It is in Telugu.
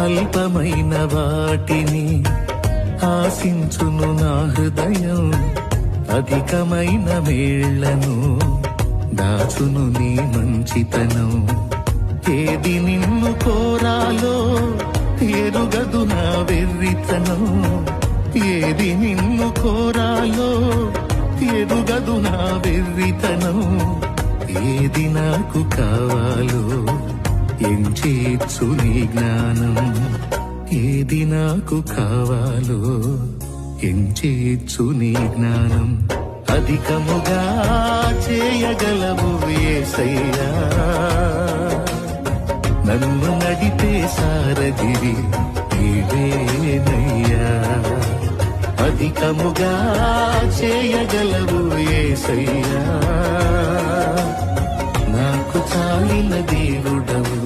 అల్పమైన వాటిని ఆశించును నా హృదయం, అధికమైన మేళ్లను దాచును నీ మంచితనం. ఏది నిన్ను కోరాలో ఎరుగదు నా వెర్రితనం, ఏది నిన్ను కోరాలో ఎరుగదు నా వెర్రితనం. ఏది నాకు కావాలో ఎంచేచ్చు నీ జ్ఞానం, ఏది నాకు కావాలో ఎంచేచ్చు నీ జ్ఞానం. అధికముగా చేయగలవు యేసయ్యా, నన్ను నడిపే సారథివి నీవేనయ్యా. అధికముగా చేయగలవు యేసయ్యా, నాకు చాలిన దేవుడవు